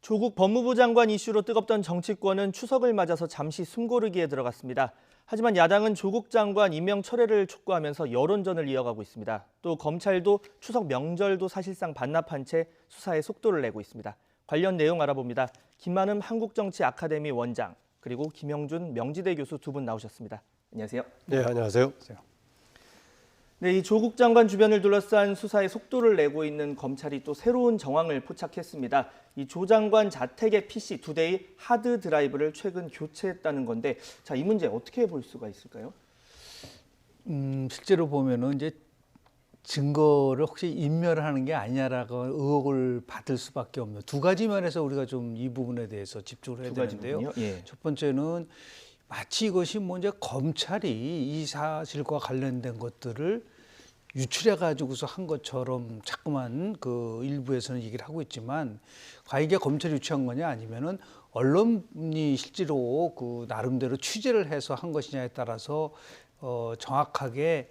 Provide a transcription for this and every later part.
조국 법무부 장관 이슈로 뜨겁던 정치권은 추석을 맞아서 잠시 숨고르기에 들어갔습니다. 하지만 야당은 조국 장관 임명 철회를 촉구하면서 여론전을 이어가고 있습니다. 또 검찰도 추석 명절도 사실상 반납한 채 수사에 속도를 내고 있습니다. 관련 내용 알아봅니다. 김만흠 한국정치아카데미 원장, 그리고 김영준 명지대 교수 두 분 나오셨습니다. 안녕하세요. 네, 안녕하세요. 네, 이 조국 장관 주변을 둘러싼 수사에 속도를 내고 있는 검찰이 또 새로운 정황을 포착했습니다. 이 조 장관 자택의 PC 2대의 하드 드라이브를 최근 교체했다는 건데, 자, 이 문제 어떻게 볼 수가 있을까요? 실제로 보면은 이제 증거를 혹시 인멸하는 게 아니냐라고 의혹을 받을 수밖에 없는 두 가지 면에서 우리가 좀 이 부분에 대해서 집중을 해야 되는데요. 예. 첫 번째는 마치 이것이 뭐 이제 검찰이 이 사실과 관련된 것들을 유출해 가지고서 한 것처럼 자꾸만 그 일부에서는 얘기를 하고 있지만, 과연 이게 검찰이 유출한 거냐 아니면은 언론이 실제로 그 나름대로 취재를 해서 한 것이냐에 따라서 정확하게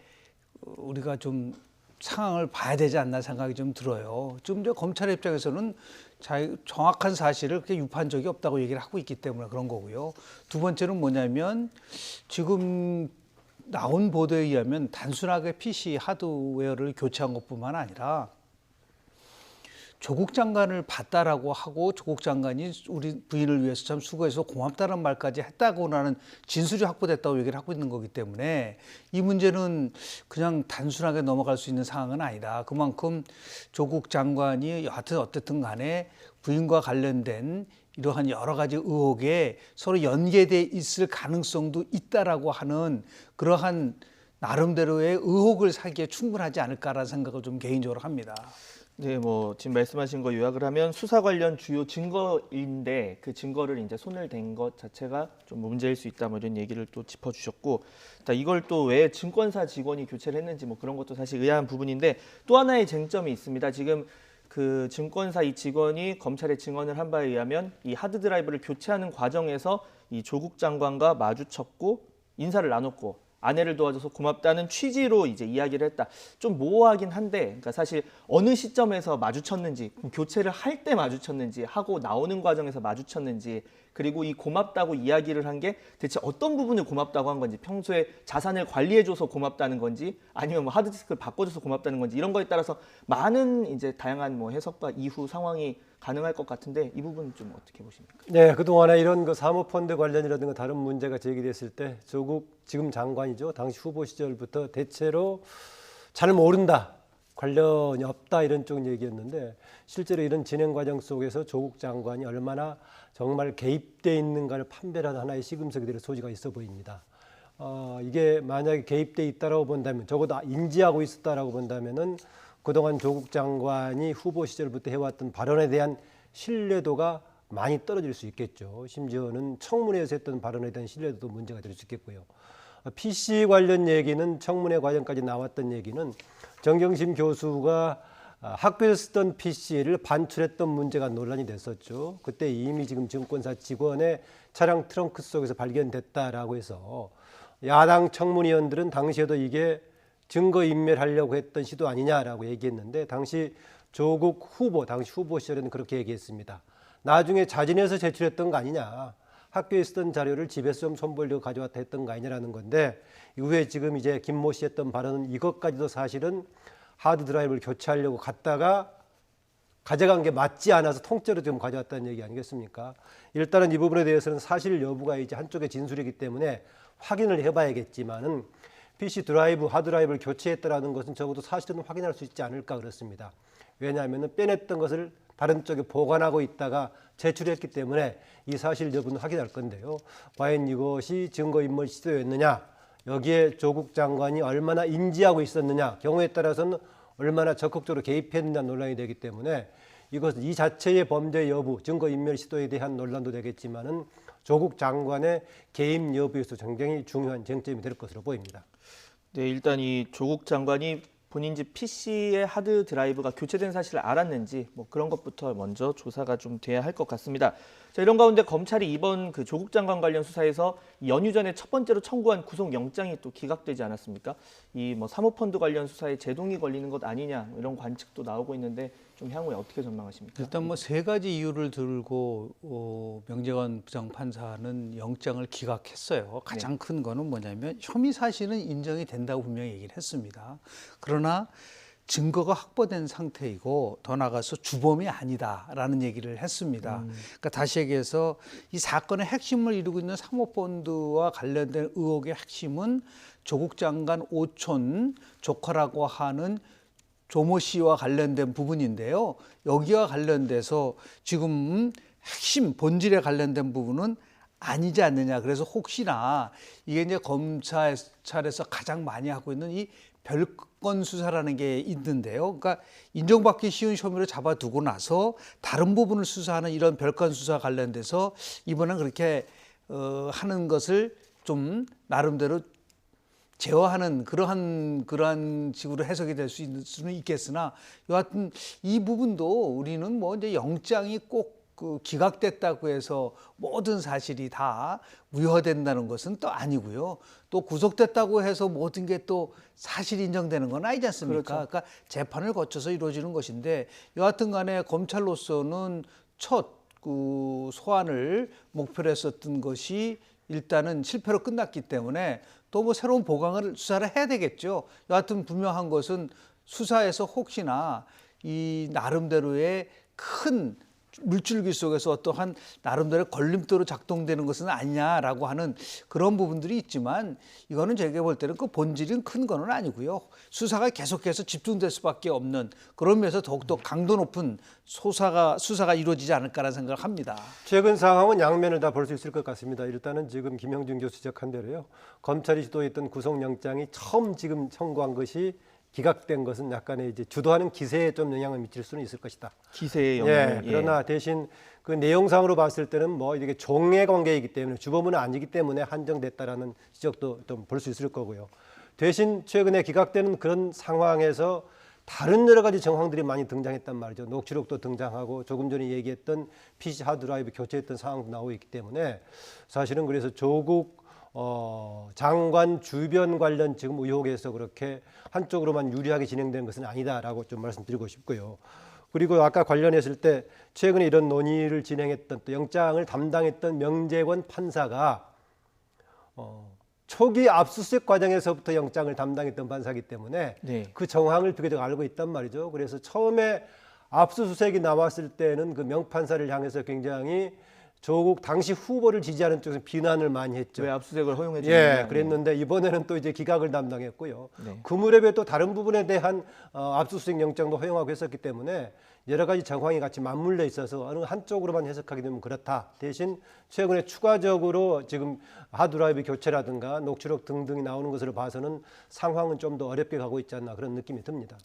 우리가 좀 상황을 봐야 되지 않나 생각이 좀 들어요. 좀 이제 검찰의 입장에서는 정확한 사실을 그렇게 유포한 적이 없다고 얘기를 하고 있기 때문에 그런 거고요. 두 번째는 뭐냐면, 지금 나온 보도에 의하면 단순하게 PC 하드웨어를 교체한 것뿐만 아니라 조국 장관을 봤다라고 하고 조국 장관이 우리 부인을 위해서 참 수고해서 고맙다는 말까지 했다고라는 진술이 확보됐다고 얘기를 하고 있는 거기 때문에 이 문제는 그냥 단순하게 넘어갈 수 있는 상황은 아니다. 그만큼 조국 장관이 여하튼 어쨌든 간에 부인과 관련된 이러한 여러 가지 의혹에 서로 연계돼 있을 가능성도 있다라고 하는 그러한 나름대로의 의혹을 사기에 충분하지 않을까라는 생각을 좀 개인적으로 합니다. 네, 뭐 지금 말씀하신 거 요약을 하면 수사 관련 주요 증거인데 그 증거를 이제 손을 댄 것 자체가 좀 문제일 수 있다, 뭐 이런 얘기를 또 짚어주셨고, 자, 이걸 또 왜 증권사 직원이 교체를 했는지 뭐 그런 것도 사실 의아한 부분인데, 또 하나의 쟁점이 있습니다. 지금 그 증권사 이 직원이 검찰에 증언을 한 바에 의하면 이 하드 드라이브를 교체하는 과정에서 이 조국 장관과 마주쳤고 인사를 나눴고 아내를 도와줘서 고맙다는 취지로 이제 이야기를 했다. 좀 모호하긴 한데, 그러니까 사실 어느 시점에서 마주쳤는지, 교체를 할 때 마주쳤는지, 하고 나오는 과정에서 마주쳤는지, 그리고 이 고맙다고 이야기를 한 게 대체 어떤 부분을 고맙다고 한 건지, 평소에 자산을 관리해줘서 고맙다는 건지, 아니면 뭐 하드디스크를 바꿔줘서 고맙다는 건지, 이런 거에 따라서 많은 이제 다양한 뭐 해석과 이후 상황이 가능할 것 같은데, 이 부분 좀 어떻게 보십니까? 네, 그동안에 이런 그 사모펀드 관련이라든가 다른 문제가 제기됐을 때 조국 지금 장관이죠. 당시 후보 시절부터 대체로 잘 모른다, 관련이 없다, 이런 쪽 얘기였는데, 실제로 이런 진행 과정 속에서 조국 장관이 얼마나 정말 개입돼 있는가를 판별하는 하나의 시금석이 될 소지가 있어 보입니다. 이게 만약에 개입돼 있다라고 본다면, 적어도 인지하고 있었다라고 본다면은 그동안 조국 장관이 후보 시절부터 해왔던 발언에 대한 신뢰도가 많이 떨어질 수 있겠죠. 심지어는 청문회에서 했던 발언에 대한 신뢰도도 문제가 될 수 있겠고요. PC 관련 얘기는 청문회 과정까지 나왔던 얘기는 정경심 교수가 학교에서 쓰던 PC를 반출했던 문제가 논란이 됐었죠. 그때 이미 지금 증권사 직원의 차량 트렁크 속에서 발견됐다라고 해서 야당 청문위원들은 당시에도 이게 증거인멸하려고 했던 시도 아니냐라고 얘기했는데, 당시 조국 후보, 당시 후보 시절에는 그렇게 얘기했습니다. 나중에 자진해서 제출했던 거 아니냐, 학교에 쓰던 자료를 집에서 좀 손보려고 가져왔다 했던 거 아니냐라는 건데, 이후에 지금 이제 김모 씨 했던 발언은 이것까지도 사실은 하드 드라이브를 교체하려고 갔다가 가져간 게 맞지 않아서 통째로 좀 가져왔다는 얘기 아니겠습니까? 일단은 이 부분에 대해서는 사실 여부가 이제 한쪽의 진술이기 때문에 확인을 해봐야겠지만은, PC 드라이브, 하드 드라이브를 교체했다라는 것은 적어도 사실은 확인할 수 있지 않을까 그렇습니다. 왜냐하면 빼냈던 것을 다른 쪽에 보관하고 있다가 제출했기 때문에 이 사실 여부는 확인할 건데요. 과연 이것이 증거인멸 시도였느냐, 여기에 조국 장관이 얼마나 인지하고 있었느냐, 경우에 따라서는 얼마나 적극적으로 개입했느냐 논란이 되기 때문에, 이것은 이 자체의 범죄 여부, 증거인멸 시도에 대한 논란도 되겠지만은 조국 장관의 개입 여부에서 굉장히 중요한 쟁점이 될 것으로 보입니다. 네, 일단 이 조국 장관이 본인 집 PC의 하드 드라이브가 교체된 사실을 알았는지, 뭐 그런 것부터 먼저 조사가 좀 돼야 할 것 같습니다. 자, 이런 가운데 검찰이 이번 그 조국 장관 관련 수사에서 연휴 전에 첫 번째로 청구한 구속영장이 또 기각되지 않았습니까? 이 뭐 사모펀드 관련 수사에 제동이 걸리는 것 아니냐, 이런 관측도 나오고 있는데, 좀 향후에 어떻게 전망하십니까? 일단 뭐 세 가지 이유를 들고 명재관 부장판사는 영장을 기각했어요. 가장 큰 거는 뭐냐면 혐의 사실은 인정이 된다고 분명히 얘기를 했습니다. 그러나 증거가 확보된 상태이고 더 나아가서 주범이 아니다라는 얘기를 했습니다. 그러니까 다시 얘기해서 이 사건의 핵심을 이루고 있는 사모펀드와 관련된 의혹의 핵심은 조국 장관 오촌 조카라고 하는 조모 씨와 관련된 부분인데요. 여기와 관련돼서 지금 핵심 본질에 관련된 부분은 아니지 않느냐. 그래서 혹시나 이게 이제 검찰에서 가장 많이 하고 있는 이 별건 수사라는 게 있는데요. 그러니까 인정받기 쉬운 혐의로 잡아두고 나서 다른 부분을 수사하는 이런 별건 수사 관련돼서 이번엔 그렇게 하는 것을 좀 나름대로 제어하는 그러한 식으로 해석이 될 수는 있겠으나 여하튼 이 부분도 우리는 뭐 이제 영장이 꼭 기각됐다고 해서 모든 사실이 다 무효화된다는 것은 또 아니고요. 또 구속됐다고 해서 모든 게 또 사실이 인정되는 건 아니지 않습니까? 그렇죠. 그러니까 재판을 거쳐서 이루어지는 것인데 여하튼 간에 검찰로서는 첫 그 소환을 목표로 했었던 것이 일단은 실패로 끝났기 때문에 또 뭐 새로운 보강을 수사를 해야 되겠죠. 여하튼 분명한 것은 수사에서 혹시나 이 나름대로의 큰 물줄기 속에서 어떠한 나름대로 걸림돌로 작동되는 것은 아니냐라고 하는 그런 부분들이 있지만 이거는 제가 볼 때는 그 본질은 큰 거는 아니고요. 수사가 계속해서 집중될 수밖에 없는 그런 면에서 더욱더 강도 높은 수사가 이루어지지 않을까라는 생각을 합니다. 최근 상황은 양면을 다 볼 수 있을 것 같습니다. 일단은 지금 김형준 교수 지적한 대로요. 검찰이 시도했던 구속영장이 처음 지금 청구한 것이 기각된 것은 약간의 이제 주도하는 기세에 좀 영향을 미칠 수는 있을 것이다. 기세의 영향을. 그러나 대신 그 내용상으로 봤을 때는 뭐 이게 종의 관계이기 때문에 주범은 아니기 때문에 한정됐다라는 지적도 좀 볼 수 있을 거고요. 대신 최근에 기각되는 그런 상황에서 다른 여러 가지 정황들이 많이 등장했단 말이죠. 녹취록도 등장하고 조금 전에 얘기했던 PC 하드드라이브 교체했던 상황도 나오고 있기 때문에 사실은 그래서 조국 장관 주변 관련 지금 의혹에서 그렇게 한쪽으로만 유리하게 진행되는 것은 아니다라고 좀 말씀드리고 싶고요. 그리고 아까 관련했을 때 최근에 이런 논의를 진행했던 또 영장을 담당했던 명재관 판사가 초기 압수수색 과정에서부터 영장을 담당했던 판사이기 때문에 네. 그 정황을 비교적 알고 있단 말이죠. 그래서 처음에 압수수색이 나왔을 때는 그 명판사를 향해서 굉장히 조국 당시 후보를 지지하는 쪽에서 비난을 많이 했죠. 왜 압수수색을 허용해 주느냐. 그랬는데 이번에는 또 이제 기각을 담당했고요. 네. 그 무렵에 또 다른 부분에 대한 압수수색 영장도 허용하고 했었기 때문에 여러 가지 정황이 같이 맞물려 있어서 어느 한쪽으로만 해석하게 되면 그렇다. 대신 최근에 추가적으로 지금 하드드라이브 교체라든가 녹취록 등등이 나오는 것으로 봐서는 상황은 좀 더 어렵게 가고 있지 않나 그런 느낌이 듭니다.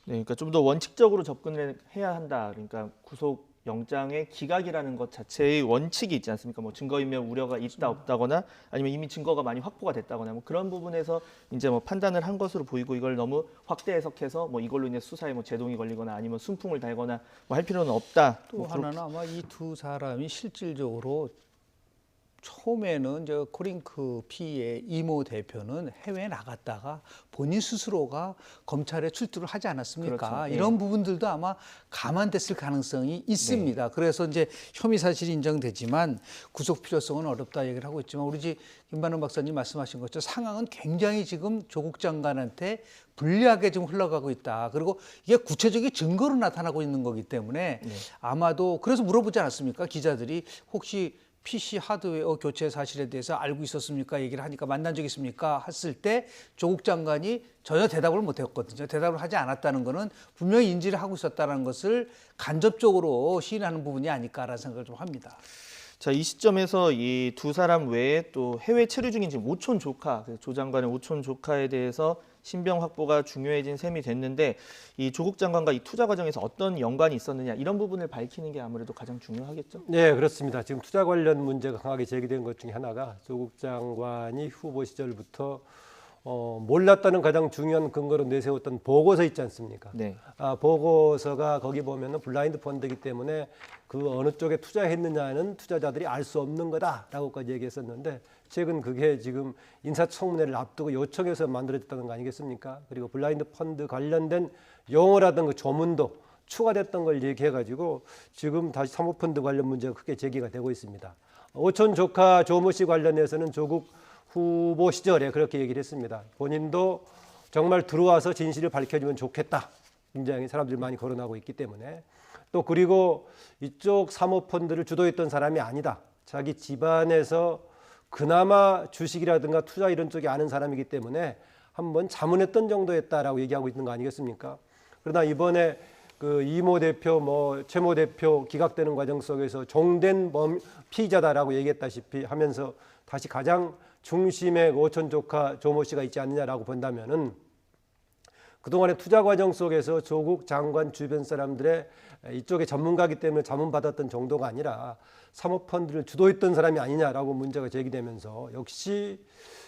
네, 그러니까 좀 더 원칙적으로 접근을 해야 한다. 그러니까 구속 영장의 기각이라는 것 자체의 원칙이 있지 않습니까? 뭐 증거인멸 우려가 있다 없다거나 아니면 이미 증거가 많이 확보가 됐다거나 뭐 그런 부분에서 이제 뭐 판단을 한 것으로 보이고 이걸 너무 확대 해석해서 뭐 이걸로 인해 수사에 뭐 제동이 걸리거나 아니면 순풍을 달거나 뭐 할 필요는 없다. 또 뭐 하나는 아마 이 두 사람이 실질적으로 처음에는 저 코링크 피의 이모 대표는 해외에 나갔다가 본인 스스로가 검찰에 출두를 하지 않았습니까? 그렇죠. 이런 부분들도 아마 감안됐을 가능성이 있습니다. 그래서 이제 혐의 사실이 인정되지만 구속 필요성은 어렵다 얘기를 하고 있지만 우리 김반원 박사님 말씀하신 것처럼 상황은 굉장히 지금 조국 장관한테 불리하게 좀 흘러가고 있다. 그리고 이게 구체적인 증거로 나타나고 있는 거기 때문에 아마도 그래서 물어보지 않았습니까? 기자들이 혹시 PC 하드웨어 교체 사실에 대해서 알고 있었습니까? 얘기를 하니까 만난 적 있습니까? 했을 때 조국 장관이 전혀 대답을 못했거든요. 대답을 하지 않았다는 것은 분명히 인지를 하고 있었다는 것을 간접적으로 시인하는 부분이 아닐까라는 생각을 좀 합니다. 자, 이 시점에서 이 두 사람 외에 또 해외 체류 중인 지금 오촌 조카, 조 장관의 오촌 조카에 대해서 신병 확보가 중요해진 셈이 됐는데 이 조국 장관과 이 투자 과정에서 어떤 연관이 있었느냐 이런 부분을 밝히는 게 아무래도 가장 중요하겠죠. 네, 그렇습니다. 지금 투자 관련 문제가 강하게 제기된 것 중에 하나가 조국 장관이 후보 시절부터 몰랐다는 가장 중요한 근거로 내세웠던 보고서 있지 않습니까? 네. 보고서가 거기 보면은 블라인드 펀드이기 때문에 그 어느 쪽에 투자했느냐는 투자자들이 알 수 없는 거다라고까지 얘기했었는데 최근 그게 지금 인사청문회를 앞두고 요청해서 만들어졌다는 거 아니겠습니까? 그리고 블라인드 펀드 관련된 용어라든가 조문도 추가됐던 걸 얘기해가지고 지금 다시 사모펀드 관련 문제가 크게 제기가 되고 있습니다. 오촌 조카 조모 씨 관련해서는 조국 후보 시절에 그렇게 얘기를 했습니다. 본인도 정말 들어와서 진실을 밝혀주면 좋겠다. 굉장히 사람들이 많이 거론하고 있기 때문에 또 그리고 이쪽 사모펀드를 주도했던 사람이 아니다. 자기 집안에서 그나마 주식이라든가 투자 이런 쪽에 아는 사람이기 때문에 한번 자문했던 정도였다라고 얘기하고 있는 거 아니겠습니까? 그러나 이번에 그 이모 대표, 최모 대표 기각되는 과정 속에서 종된 피의자다라고 얘기했다시피 하면서 다시 가장 중심에 오촌 조카 조모 씨가 있지 않느냐라고 본다면은 그동안의 투자 과정 속에서 조국 장관 주변 사람들의 이쪽에 전문가이기 때문에 자문받았던 정도가 아니라 사모펀드를 주도했던 사람이 아니냐라고 문제가 제기되면서 역시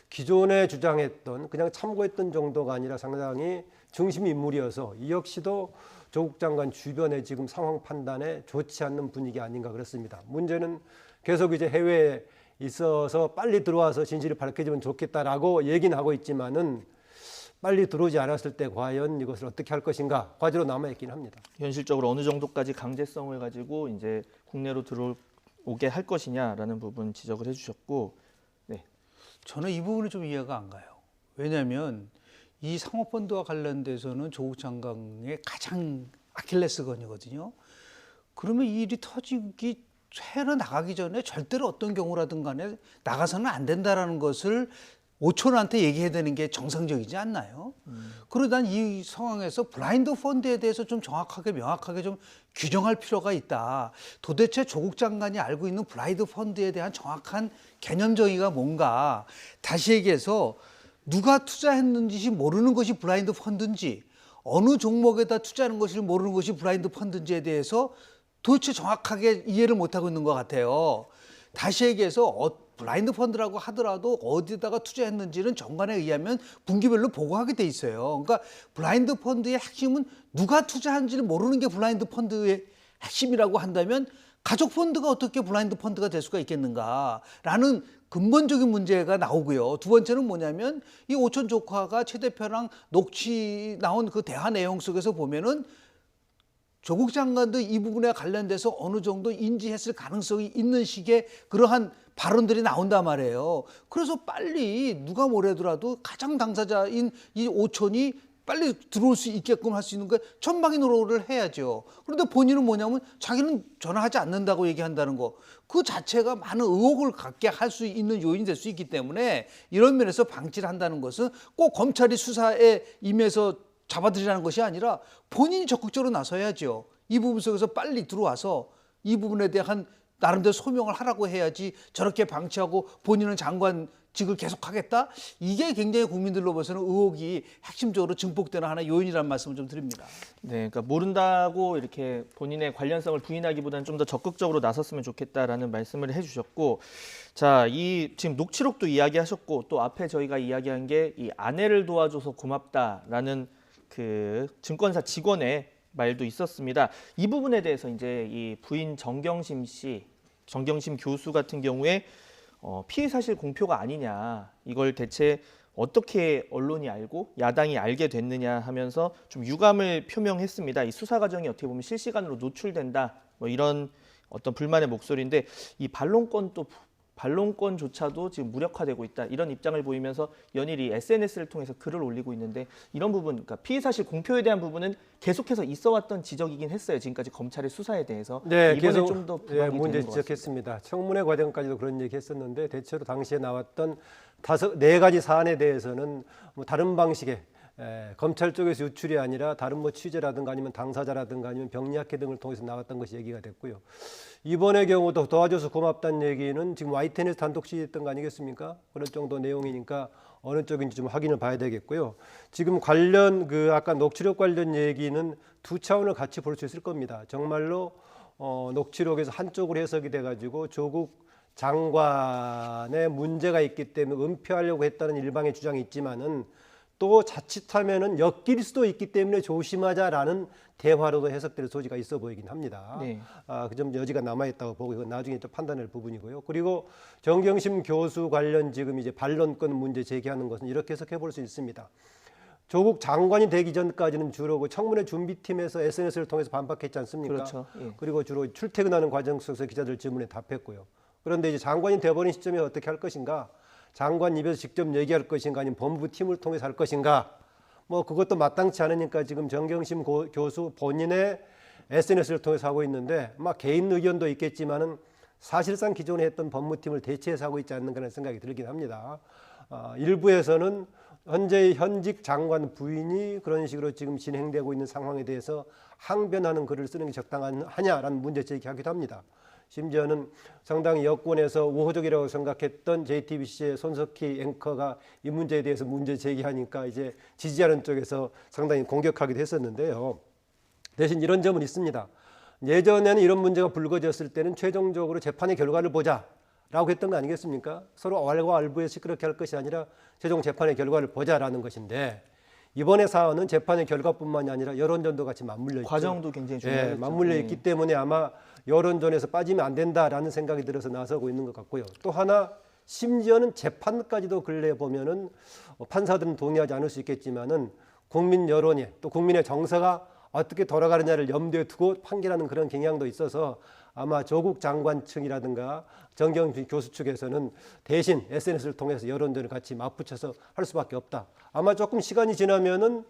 기존에 주장했던 그냥 참고했던 정도가 아니라 상당히 중심 인물이어서 이 역시도 조국 장관 주변의 지금 상황 판단에 좋지 않는 분위기 아닌가 그렇습니다. 문제는 계속 이제 해외에 있어서 빨리 들어와서 진실을 밝혀주면 좋겠다라고 얘기는 하고 있지만은 빨리 들어오지 않았을 때 과연 이것을 어떻게 할 것인가 과제로 남아 있긴 합니다. 현실적으로 어느 정도까지 강제성을 가지고 이제 국내로 들어오게 할 것이냐라는 부분 지적을 해주셨고, 네. 저는 이 부분이 좀 이해가 안 가요. 왜냐하면 이 상호펀드와 관련돼서는 조국 장관의 가장 아킬레스건이거든요. 그러면 이 일이 터지기 해로 나가기 전에 절대로 어떤 경우라든 간에 나가서는 안 된다라는 것을 오촌한테 얘기해야 되는 게 정상적이지 않나요? 그러다 이 상황에서 블라인드 펀드에 대해서 좀 정확하게 명확하게 좀 규정할 필요가 있다. 도대체 조국 장관이 알고 있는 블라인드 펀드에 대한 정확한 개념 정의가 뭔가. 다시 얘기해서 누가 투자했는지 모르는 것이 블라인드 펀드인지 어느 종목에다 투자하는 것을 모르는 것이 블라인드 펀드인지에 대해서 도대체 정확하게 이해를 못하고 있는 것 같아요. 다시 얘기해서 블라인드 펀드라고 하더라도 어디다가 투자했는지는 정관에 의하면 분기별로 보고하게 돼 있어요. 그러니까 블라인드 펀드의 핵심은 누가 투자한지를 모르는 게 블라인드 펀드의 핵심이라고 한다면 가족 펀드가 어떻게 블라인드 펀드가 될 수가 있겠는가라는 근본적인 문제가 나오고요. 두 번째는 뭐냐면 이 오촌 조카가 최 대표랑 녹취 나온 그 대화 내용 속에서 보면은 조국 장관도 이 부분에 관련돼서 어느 정도 인지했을 가능성이 있는 식의 그러한 발언들이 나온단 말이에요. 그래서 빨리 누가 뭐래더라도 가장 당사자인 이 오촌이 빨리 들어올 수 있게끔 할 수 있는 거 전방위 노력을 해야죠. 그런데 본인은 뭐냐면 자기는 전화하지 않는다고 얘기한다는 거. 그 자체가 많은 의혹을 갖게 할 수 있는 요인이 될 수 있기 때문에 이런 면에서 방치를 한다는 것은 꼭 검찰이 수사에 임해서 잡아들이라는 것이 아니라 본인이 적극적으로 나서야죠. 이 부분 속에서 빨리 들어와서 이 부분에 대한 나름대로 소명을 하라고 해야지 저렇게 방치하고 본인은 장관직을 계속하겠다? 이게 굉장히 국민들로 봐서는 의혹이 핵심적으로 증폭되는 하나의 요인이라는 말씀을 좀 드립니다. 네, 그러니까 모른다고 이렇게 본인의 관련성을 부인하기보다는 좀 더 적극적으로 나섰으면 좋겠다라는 말씀을 해주셨고, 자, 이 지금 녹취록도 이야기하셨고 또 앞에 저희가 이야기한 게 이 아내를 도와줘서 고맙다라는 그 증권사 직원의 말도 있었습니다. 이 부분에 대해서 이제 이 부인 정경심 교수 같은 경우에 피해 사실 공표가 아니냐, 이걸 대체 어떻게 언론이 알고 야당이 알게 됐느냐 하면서 좀 유감을 표명했습니다. 이 수사 과정이 어떻게 보면 실시간으로 노출된다, 뭐 이런 어떤 불만의 목소리인데 이 반론권조차도 지금 무력화되고 있다, 이런 입장을 보이면서 연일이 SNS를 통해서 글을 올리고 있는데 이런 부분, 그러니까 피의 사실 공표에 대한 부분은 계속해서 있어왔던 지적이긴 했어요. 지금까지 검찰의 수사에 대해서. 네, 이번에 계속 좀 더 부각이 문제 되는 것 같습니다. 지적했습니다. 청문회 과정까지도 그런 얘기했었는데 대체로 당시에 나왔던 네 가지 사안에 대해서는 뭐 다른 방식의 검찰 쪽에서 유출이 아니라 다른 뭐 취재라든가 아니면 당사자라든가 아니면 병리학회 등을 통해서 나왔던 것이 얘기가 됐고요. 이번의 경우도 도와줘서 고맙다는 얘기는 지금 YTN에서 단독 취재했던 거 아니겠습니까? 그런 정도 내용이니까 어느 쪽인지 좀 확인을 봐야 되겠고요. 지금 관련 아까 녹취록 관련 얘기는 두 차원을 같이 볼 수 있을 겁니다. 정말로 녹취록에서 한쪽으로 해석이 돼가지고 조국 장관의 문제가 있기 때문에 은폐하려고 했다는 일방의 주장이 있지만은 또 자칫하면은 엮일 수도 있기 때문에 조심하자라는 대화로도 해석될 소지가 있어 보이긴 합니다. 네. 그 점 여지가 남아있다고 보고 이건 나중에 또 판단할 부분이고요. 그리고 정경심 교수 관련 지금 이제 반론권 문제 제기하는 것은 이렇게 해석해 볼 수 있습니다. 조국 장관이 되기 전까지는 주로 그 청문회 준비팀에서 SNS를 통해서 반박했지 않습니까? 그렇죠. 예. 그리고 주로 출퇴근하는 과정 속에서 기자들 질문에 답했고요. 그런데 이제 장관이 돼버린 시점에 어떻게 할 것인가? 장관 입에서 직접 얘기할 것인가? 아니면 법무팀을 통해서 할 것인가? 뭐 그것도 마땅치 않으니까 지금 정경심 교수 본인의 SNS를 통해서 하고 있는데 막 개인 의견도 있겠지만은 사실상 기존에 했던 법무팀을 대체해서 하고 있지 않는 그런 생각이 들긴 합니다. 일부에서는 현재 현직 장관 부인이 그런 식으로 지금 진행되고 있는 상황에 대해서 항변하는 글을 쓰는 게 적당하냐라는 문제 제기하기도 합니다. 심지어는 상당히 여권에서 우호적이라고 생각했던 JTBC의 손석희 앵커가 이 문제에 대해서 문제 제기하니까 이제 지지하는 쪽에서 상당히 공격하기도 했었는데요. 대신 이런 점은 있습니다. 예전에는 이런 문제가 불거졌을 때는 최종적으로 재판의 결과를 보자라고 했던 거 아니겠습니까? 서로 왈가왈부해서 시끄럽게 할 것이 아니라 최종 재판의 결과를 보자라는 것인데 이번의 사안은 재판의 결과뿐만이 아니라 여론전도 같이 맞물려 있죠. 과정도 굉장히 중요하죠. 예, 맞물려 있기 때문에 아마 여론전에서 빠지면 안 된다라는 생각이 들어서 나서고 있는 것 같고요. 또 하나 심지어는 재판까지도 근래에 보면은 판사들은 동의하지 않을 수 있겠지만은 국민 여론이 또 국민의 정서가 어떻게 돌아가느냐를 염두에 두고 판결하는 그런 경향도 있어서 아마 조국 장관 측이라든가 정경심 교수 측에서는 대신 SNS를 통해서 여론전을 같이 맞붙여서 할 수밖에 없다. 아마 조금 시간이 지나면은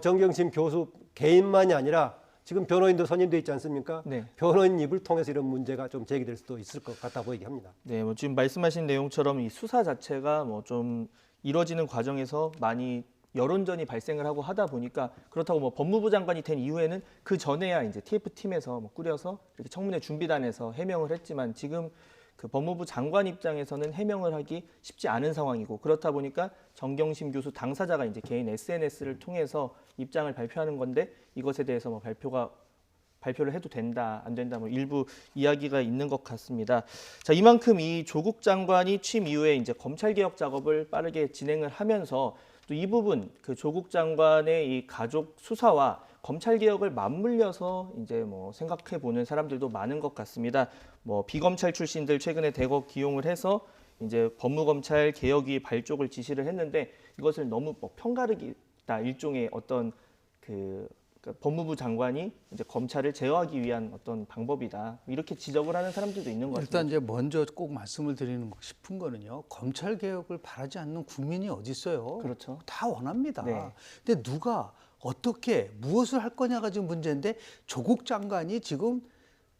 정경심 교수 개인만이 아니라 지금 변호인도 선임돼 있지 않습니까? 네. 변호인 입을 통해서 이런 문제가 좀 제기될 수도 있을 것 같다 보이게 합니다. 네, 뭐 지금 말씀하신 내용처럼 이 수사 자체가 뭐 좀 이뤄지는 과정에서 많이 여론전이 발생을 하고 하다 보니까 그렇다고 뭐 법무부 장관이 된 이후에는 그 전에야 이제 TF팀에서 뭐 꾸려서 이렇게 청문회 준비단에서 해명을 했지만 지금 그 법무부 장관 입장에서는 해명을 하기 쉽지 않은 상황이고 그렇다 보니까 정경심 교수 당사자가 이제 개인 SNS를 통해서 입장을 발표하는 건데 이것에 대해서 뭐 발표를 해도 된다, 안 된다, 뭐 일부 이야기가 있는 것 같습니다. 자, 이만큼 이 조국 장관이 취임 이후에 이제 검찰 개혁 작업을 빠르게 진행을 하면서 또 이 부분 그 조국 장관의 이 가족 수사와 검찰 개혁을 맞물려서 이제 뭐 생각해 보는 사람들도 많은 것 같습니다. 뭐 비검찰 출신들 최근에 대거 기용을 해서 이제 법무검찰 개혁위 발족을 지시를 했는데 이것을 너무 뭐 편가르기다 일종의 어떤 그러니까 법무부 장관이 이제 검찰을 제어하기 위한 어떤 방법이다 이렇게 지적을 하는 사람들도 있는 것 같습니다. 일단 이제 먼저 꼭 말씀을 드리는 싶은 거는요. 검찰 개혁을 바라지 않는 국민이 어디 있어요? 그렇죠. 다 원합니다. 네. 근데 누가 어떻게 무엇을 할 거냐가 지금 문제인데 조국 장관이 지금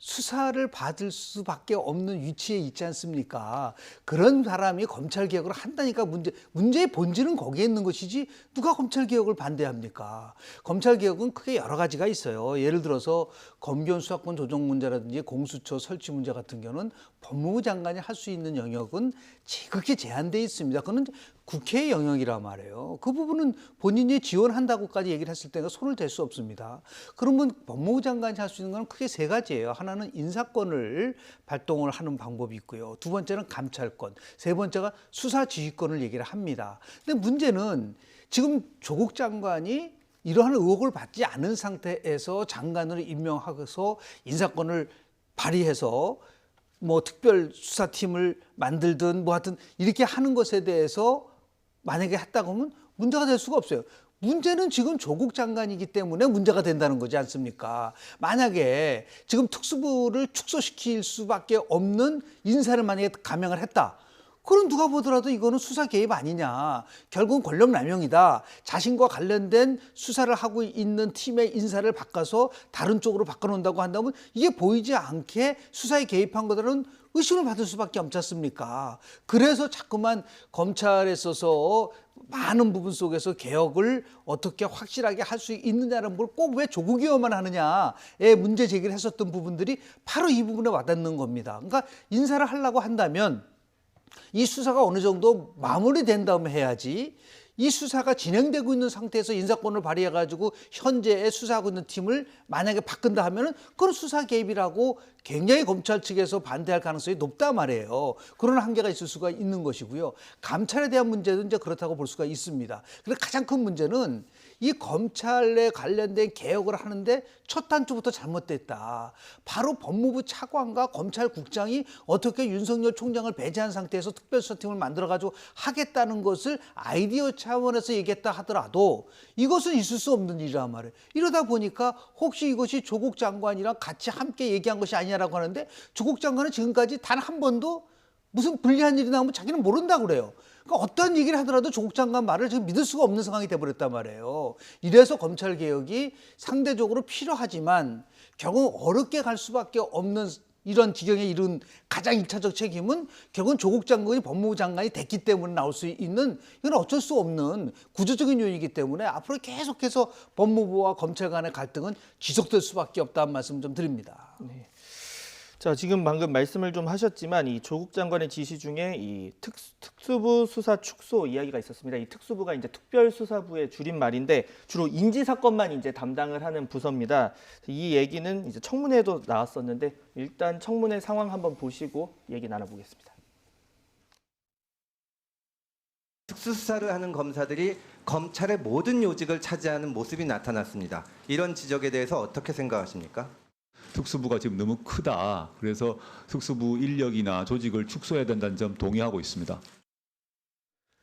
수사를 받을 수밖에 없는 위치에 있지 않습니까? 그런 사람이 검찰 개혁을 한다니까 문제의 본질은 거기에 있는 것이지 누가 검찰 개혁을 반대합니까? 검찰 개혁은 크게 여러 가지가 있어요. 예를 들어서 검경 수사권 조정 문제라든지 공수처 설치 문제 같은 경우는 법무부 장관이 할 수 있는 영역은 지극히 제한돼 있습니다. 그건 국회의 영역이란 말이에요. 그 부분은 본인이 지원한다고까지 얘기를 했을 때가 손을 댈 수 없습니다. 그러면 법무부 장관이 할 수 있는 건 크게 세 가지예요. 하나는 인사권을 발동을 하는 방법이 있고요. 두 번째는 감찰권, 세 번째가 수사지휘권을 얘기를 합니다. 근데 문제는 지금 조국 장관이 이러한 의혹을 받지 않은 상태에서 장관으로 임명하고서 인사권을 발휘해서 뭐 특별 수사팀을 만들든 뭐 하여튼 이렇게 하는 것에 대해서 만약에 했다고 하면 문제가 될 수가 없어요. 문제는 지금 조국 장관이기 때문에 문제가 된다는 거지 않습니까? 만약에 지금 특수부를 축소시킬 수밖에 없는 인사를 만약에 감행을 했다. 그럼 누가 보더라도 이거는 수사 개입 아니냐. 결국은 권력 남용이다. 자신과 관련된 수사를 하고 있는 팀의 인사를 바꿔서 다른 쪽으로 바꿔놓는다고 한다면 이게 보이지 않게 수사에 개입한 것들은 의심을 받을 수밖에 없지 않습니까? 그래서 자꾸만 검찰에 있어서 많은 부분 속에서 개혁을 어떻게 확실하게 할 수 있느냐는 걸 꼭 왜 조국 의원만 하느냐에 문제 제기를 했었던 부분들이 바로 이 부분에 와닿는 겁니다. 그러니까 인사를 하려고 한다면 이 수사가 어느 정도 마무리된 다음에 해야지 이 수사가 진행되고 있는 상태에서 인사권을 발휘해가지고 현재 수사하고 있는 팀을 만약에 바꾼다 하면은 그건 수사 개입이라고 굉장히 검찰 측에서 반대할 가능성이 높다 말이에요. 그런 한계가 있을 수가 있는 것이고요. 감찰에 대한 문제도 이제 그렇다고 볼 수가 있습니다. 그런데 가장 큰 문제는 이 검찰에 관련된 개혁을 하는데 첫 단추부터 잘못됐다. 바로 법무부 차관과 검찰국장이 어떻게 윤석열 총장을 배제한 상태에서 특별수사팀을 만들어가지고 하겠다는 것을 아이디어 차원에서 얘기했다 하더라도 이것은 있을 수 없는 일이란 말이에요. 이러다 보니까 혹시 이것이 조국 장관이랑 같이 함께 얘기한 것이 아니냐라고 하는데 조국 장관은 지금까지 단 한 번도 무슨 불리한 일이 나오면 자기는 모른다고 그래요. 그러니까 어떤 얘기를 하더라도 조국 장관 말을 지금 믿을 수가 없는 상황이 돼버렸단 말이에요. 이래서 검찰개혁이 상대적으로 필요하지만 결국 어렵게 갈 수밖에 없는 이런 지경에 이른 가장 1차적 책임은 결국은 조국 장관이 법무부 장관이 됐기 때문에 나올 수 있는 이건 어쩔 수 없는 구조적인 요인이기 때문에 앞으로 계속해서 법무부와 검찰 간의 갈등은 지속될 수밖에 없다는 말씀 좀 드립니다. 네. 자, 지금 방금 말씀을 좀 하셨지만 이 조국 장관의 지시 중에 이 특수부 수사 축소 이야기가 있었습니다. 이 특수부가 이제 특별수사부의 줄임말인데 주로 인지 사건만 이제 담당을 하는 부서입니다. 이 얘기는 이제 청문회에도 나왔었는데 일단 청문회 상황 한번 보시고 얘기 나눠보겠습니다. 특수수사를 하는 검사들이 검찰의 모든 요직을 차지하는 모습이 나타났습니다. 이런 지적에 대해서 어떻게 생각하십니까? 특수부가 지금 너무 크다. 그래서 특수부 인력이나 조직을 축소해야 된다는 점 동의하고 있습니다.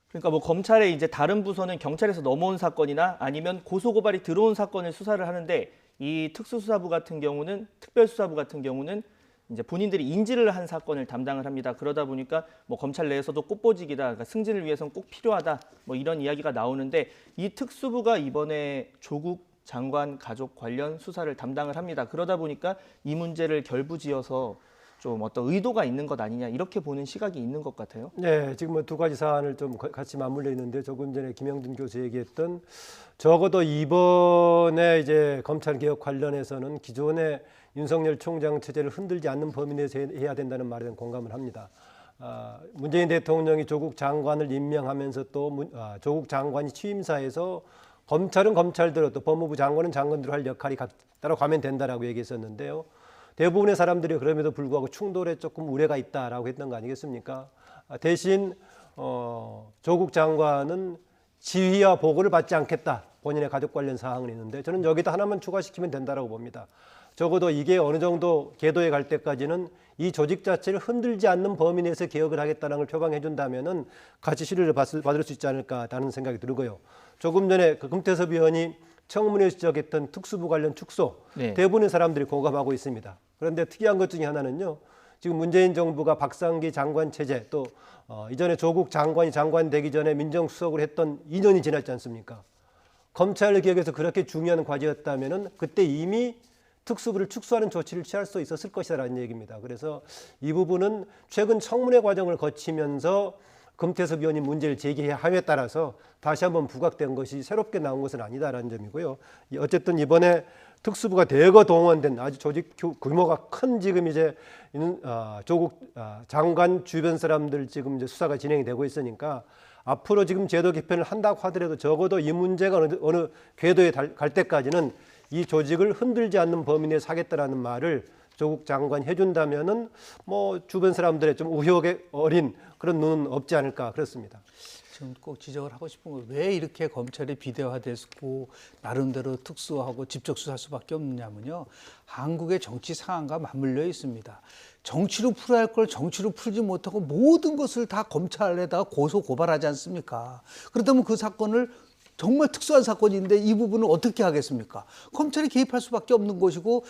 그러니까 뭐 검찰의 이제 다른 부서는 경찰에서 넘어온 사건이나 아니면 고소고발이 들어온 사건을 수사를 하는데 이 특수수사부 같은 경우는 특별수사부 같은 경우는 이제 본인들이 인지를 한 사건을 담당을 합니다. 그러다 보니까 뭐 검찰 내에서도 꽃보직이다, 그러니까 승진을 위해서는 꼭 필요하다, 뭐 이런 이야기가 나오는데 이 특수부가 이번에 조국 장관 가족 관련 수사를 담당을 합니다. 그러다 보니까 이 문제를 결부지어서 좀 어떤 의도가 있는 것 아니냐 이렇게 보는 시각이 있는 것 같아요. 네, 지금 뭐 두 가지 사안을 좀 같이 맞물려 있는데 조금 전에 김영준 교수 얘기했던 적어도 이번에 이제 검찰 개혁 관련해서는 기존의 윤석열 총장 체제를 흔들지 않는 범위 내에서 해야 된다는 말에 대한 공감을 합니다. 문재인 대통령이 조국 장관을 임명하면서 또 조국 장관이 취임사에서 검찰은 검찰대로 또 법무부 장관은 장관대로 할 역할이 따로 가면 된다라고 얘기했었는데요. 대부분의 사람들이 그럼에도 불구하고 충돌에 조금 우려가 있다라고 했던 거 아니겠습니까? 대신 조국 장관은 지휘와 보고를 받지 않겠다. 본인의 가족 관련 사항은 있는데 저는 여기다 하나만 추가시키면 된다라고 봅니다. 적어도 이게 어느 정도 궤도에 갈 때까지는 이 조직 자체를 흔들지 않는 범위 내에서 개혁을 하겠다는 걸 표방해 준다면은 같이 신뢰를 받을 수 있지 않을까라는 생각이 들고요. 조금 전에 그 금태섭 의원이 청문회에서 지적했던 특수부 관련 축소 네. 대부분의 사람들이 공감하고 있습니다. 그런데 특이한 것 중에 하나는요. 지금 문재인 정부가 박상기 장관 체제 또 이전에 조국 장관이 장관 되기 전에 민정수석을 했던 2년이 지났지 않습니까? 검찰 개혁에서 그렇게 중요한 과제였다면은 그때 이미 특수부를 축소하는 조치를 취할 수 있었을 것이라는 얘기입니다. 그래서 이 부분은 최근 청문회 과정을 거치면서 금태섭 의원이 문제를 제기함에 따라서 다시 한번 부각된 것이 새롭게 나온 것은 아니다라는 점이고요. 어쨌든 이번에 특수부가 대거 동원된 아주 조직 규모가 큰 지금 이제 조국 장관 주변 사람들 지금 이제 수사가 진행이 되고 있으니까 앞으로 지금 제도 개편을 한다고 하더라도 적어도 이 문제가 어느 궤도에 갈 때까지는 이 조직을 흔들지 않는 범위 내에서 하겠다라는 말을 조국 장관이 해준다면은 뭐 주변 사람들의 좀 우혹에 어린 그런 눈은 없지 않을까 그렇습니다. 지금 꼭 지적을 하고 싶은 건 왜 이렇게 검찰이 비대화됐고 나름대로 특수하고 직접 수사할 수밖에 없느냐면요. 한국의 정치 상황과 맞물려 있습니다. 정치로 풀어야 할 걸 정치로 풀지 못하고 모든 것을 다 검찰에다가 고소 고발하지 않습니까? 그렇다면 그 사건을 정말 특수한 사건인데 이 부분을 어떻게 하겠습니까? 검찰이 개입할 수밖에 없는 것이고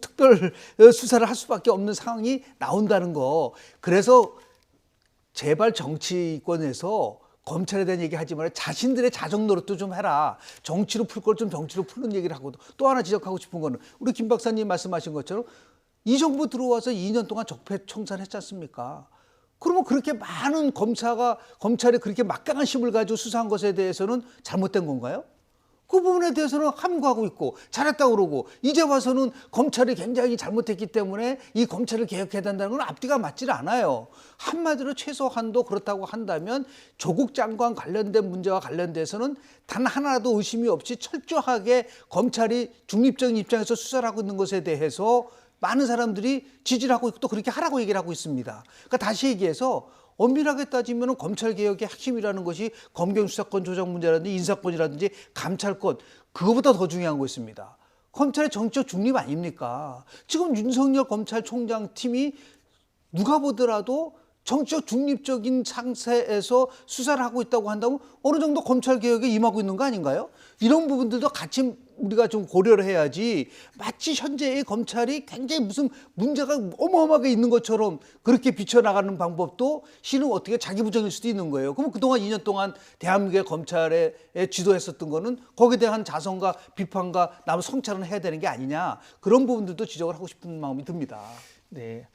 특별 수사를 할 수밖에 없는 상황이 나온다는 거. 그래서 제발 정치권에서 검찰에 대한 얘기 하지 말고 자신들의 자정 노릇도 좀 해라. 정치로 풀 걸 좀 정치로 푸는 얘기를 하고 또 하나 지적하고 싶은 거는 우리 김 박사님 말씀하신 것처럼 이 정부 들어와서 2년 동안 적폐청산했지 않습니까? 그러면 그렇게 많은 검찰이 그렇게 막강한 힘을 가지고 수사한 것에 대해서는 잘못된 건가요? 그 부분에 대해서는 함구하고 있고 잘했다고 그러고 이제 와서는 검찰이 굉장히 잘못했기 때문에 이 검찰을 개혁해야 된다는 건 앞뒤가 맞질 않아요. 한마디로 최소한도 그렇다고 한다면 조국 장관 관련된 문제와 관련돼서는 단 하나도 의심이 없이 철저하게 검찰이 중립적인 입장에서 수사를 하고 있는 것에 대해서 많은 사람들이 지지를 하고 있고 또 그렇게 하라고 얘기를 하고 있습니다. 그러니까 다시 얘기해서 엄밀하게 따지면 검찰 개혁의 핵심이라는 것이 검경 수사권 조정 문제라든지 인사권이라든지 감찰권, 그거보다 더 중요한 거 있습니다. 검찰의 정치적 중립 아닙니까? 지금 윤석열 검찰총장 팀이 누가 보더라도 정치적 중립적인 상태에서 수사를 하고 있다고 한다면 어느 정도 검찰 개혁에 임하고 있는 거 아닌가요? 이런 부분들도 같이 우리가 좀 고려를 해야지, 마치 현재의 검찰이 굉장히 무슨 문제가 어마어마하게 있는 것처럼 그렇게 비춰나가는 방법도 실은 어떻게 자기 부정일 수도 있는 거예요. 그럼 그동안 2년 동안 대한민국의 검찰에 지도했었던 거는 거기에 대한 자성과 비판과 남 성찰은 해야 되는 게 아니냐, 그런 부분들도 지적을 하고 싶은 마음이 듭니다. 네.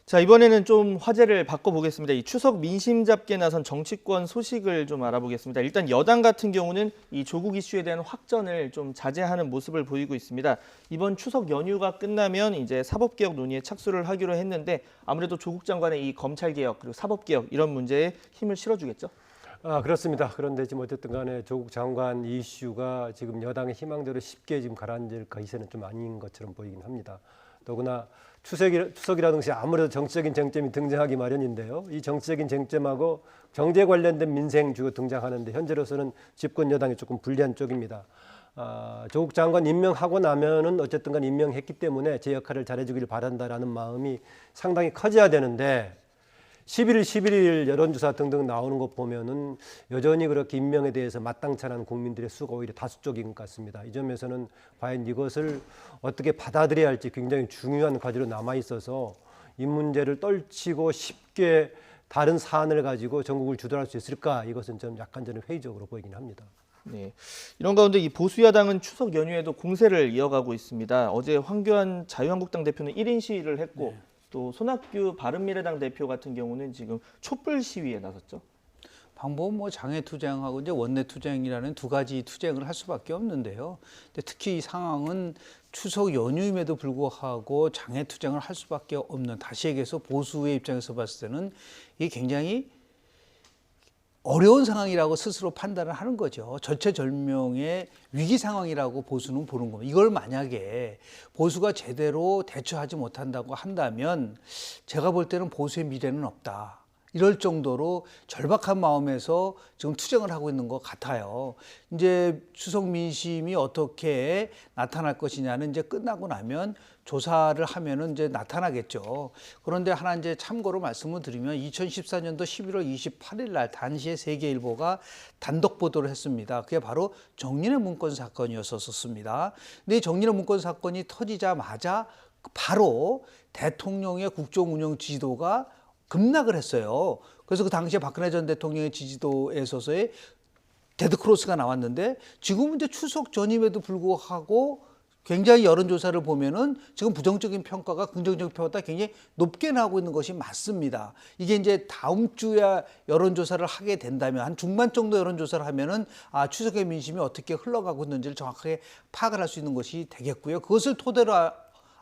자, 이번에는 좀 화제를 바꿔보겠습니다. 이 추석 민심 잡기에 나선 정치권 소식을 좀 알아보겠습니다. 일단 여당 같은 경우는 이 조국 이슈에 대한 확전을 좀 자제하는 모습을 보이고 있습니다. 이번 추석 연휴가 끝나면 이제 사법개혁 논의에 착수를 하기로 했는데 아무래도 조국 장관의 이 검찰개혁 그리고 사법개혁 이런 문제에 힘을 실어주겠죠? 그렇습니다. 그런데 지금 어쨌든 간에 조국 장관 이슈가 지금 여당의 희망대로 쉽게 지금 가라앉을 기세는 좀 아닌 것처럼 보이긴 합니다. 더구나 추석이라는 것이 아무래도 정치적인 쟁점이 등장하기 마련인데요. 이 정치적인 쟁점하고 경제 관련된 민생 주요 등장하는데 현재로서는 집권 여당이 조금 불리한 쪽입니다. 조국 장관 임명하고 나면은 어쨌든 간 임명했기 때문에 제 역할을 잘해주길 바란다라는 마음이 상당히 커져야 되는데 11일 여론조사 등등 나오는 것 보면은 여전히 그렇게 임명에 대해서 마땅치 않은 국민들의 수가 오히려 다수 쪽인 것 같습니다. 이 점에서는 과연 이것을 어떻게 받아들여야 할지 굉장히 중요한 과제로 남아 있어서 이 문제를 떨치고 쉽게 다른 사안을 가지고 전국을 주도할 수 있을까, 이것은 좀 약간 저는 회의적으로 보이긴 합니다. 네. 이런 가운데 이 보수야당은 추석 연휴에도 공세를 이어가고 있습니다. 어제 황교안 자유한국당 대표는 1인 시위를 했고 또 손학규 바른미래당 대표 같은 경우는 지금 촛불 시위에 나섰죠. 방법은 뭐 장외 투쟁하고 이제 원내 투쟁이라는 두 가지 투쟁을 할 수밖에 없는데요. 근데 특히 이 상황은 추석 연휴임에도 불구하고 장외 투쟁을 할 수밖에 없는, 다시 얘기해서 보수의 입장에서 봤을 때는 이게 굉장히 어려운 상황이라고 스스로 판단을 하는 거죠. 절체절명의 위기 상황이라고 보수는 보는 겁니다. 이걸 만약에 보수가 제대로 대처하지 못한다고 한다면 제가 볼 때는 보수의 미래는 없다, 이럴 정도로 절박한 마음에서 지금 투쟁을 하고 있는 것 같아요. 이제 추석 민심이 어떻게 나타날 것이냐는 이제 끝나고 나면 조사를 하면은 이제 나타나겠죠. 그런데 하나 이제 참고로 말씀을 드리면 2014년도 11월 28일 날 단시에 세계일보가 단독 보도를 했습니다. 그게 바로 정린의 문건 사건이었었습니다. 근데 이 정린의 문건 사건이 터지자마자 바로 대통령의 국정 운영 지지도가 급락을 했어요. 그래서 그 당시에 박근혜 전 대통령의 지지도에 있어서의 데드크로스가 나왔는데 지금은 이제 추석 전임에도 불구하고 굉장히 여론조사를 보면은 지금 부정적인 평가가 긍정적인 평가보다 굉장히 높게 나오고 있는 것이 맞습니다. 이게 이제 다음 주에 여론조사를 하게 된다면 한 중반 정도 여론조사를 하면은 추석의 민심이 어떻게 흘러가고 있는지를 정확하게 파악을 할 수 있는 것이 되겠고요. 그것을 토대로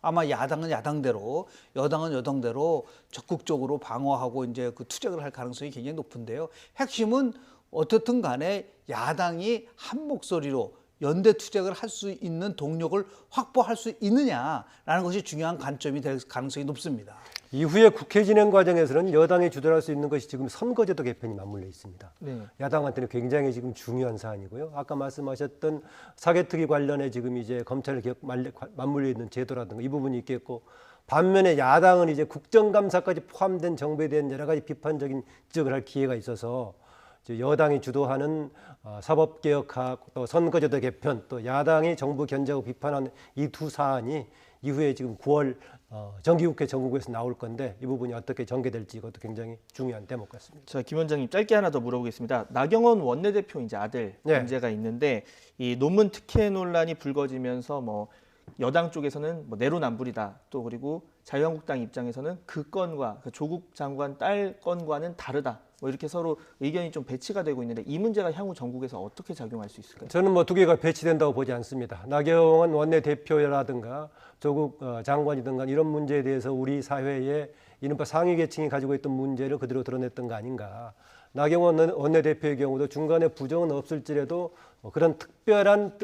아마 야당은 야당대로, 여당은 여당대로 적극적으로 방어하고 이제 그 투쟁을 할 가능성이 굉장히 높은데요. 핵심은 어떻든 간에 야당이 한 목소리로 연대 투쟁을 할 수 있는 동력을 확보할 수 있느냐라는 것이 중요한 관점이 될 가능성이 높습니다. 이후에 국회 진행 과정에서는 여당이 주도할 수 있는 것이 지금 선거제도 개편이 맞물려 있습니다. 네. 야당한테는 굉장히 지금 중요한 사안이고요. 아까 말씀하셨던 사개특위 관련해 지금 이제 검찰 개혁 맞물려 있는 제도라든가 이 부분이 있겠고, 반면에 야당은 이제 국정감사까지 포함된 정부에 대한 여러 가지 비판적인 지적을 할 기회가 있어서 여당이 주도하는 사법개혁하고 또 선거제도 개편, 또 야당이 정부 견제하고 비판하는 이 두 사안이 이후에 지금 9월 정기국회 정국에서 나올 건데 이 부분이 어떻게 전개될지 이것도 굉장히 중요한 대목 같습니다. 자, 김 원장님 짧게 하나 더 물어보겠습니다. 나경원 원내대표 이제 아들 문제가 있는데 이 논문 특혜 논란이 불거지면서 뭐 여당 쪽에서는 뭐 내로남불이다, 또 그리고 자유한국당 입장에서는 그 건과 그 조국 장관 딸 건과는 다르다, 뭐 이렇게 서로 의견이 좀 배치가 되고 있는데 이 문제가 향후 전국에서 어떻게 작용할 수 있을까요? 저는 뭐 두 개가 배치된다고 보지 않습니다. 나경원 원내대표라든가 조국 장관이든가 이런 문제에 대해서 우리 사회에 이른바 상위 계층이 가지고 있던 문제를 그대로 드러냈던 거 아닌가. 나경원 원내대표의 경우도 중간에 부정은 없을지라도 그런 특별한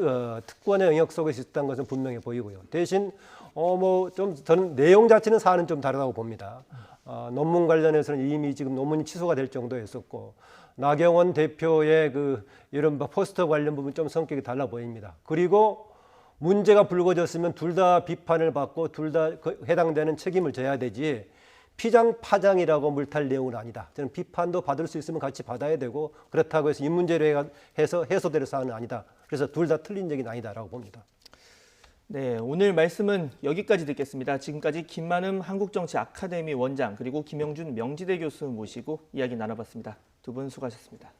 특권의 영역 속에 있었다는 것은 분명해 보이고요. 대신 뭐 좀 저는 내용 자체는 사안은 좀 다르다고 봅니다. 논문 관련해서는 이미 지금 논문이 취소가 될 정도였었고 나경원 대표의 그 이른바 포스터 관련 부분 좀 성격이 달라 보입니다. 그리고 문제가 불거졌으면 둘 다 비판을 받고 둘 다 해당되는 책임을 져야 되지 피장 파장이라고 물탈 내용은 아니다. 저는 비판도 받을 수 있으면 같이 받아야 되고 그렇다고 해서 이 문제로 해서 해소될 사안은 아니다. 그래서 둘 다 틀린 적이 아니다라고 봅니다. 네, 오늘 말씀은 여기까지 듣겠습니다. 지금까지 김만음 한국정치 아카데미 원장 그리고 김영준 명지대 교수 모시고 이야기 나눠봤습니다. 두 분 수고하셨습니다.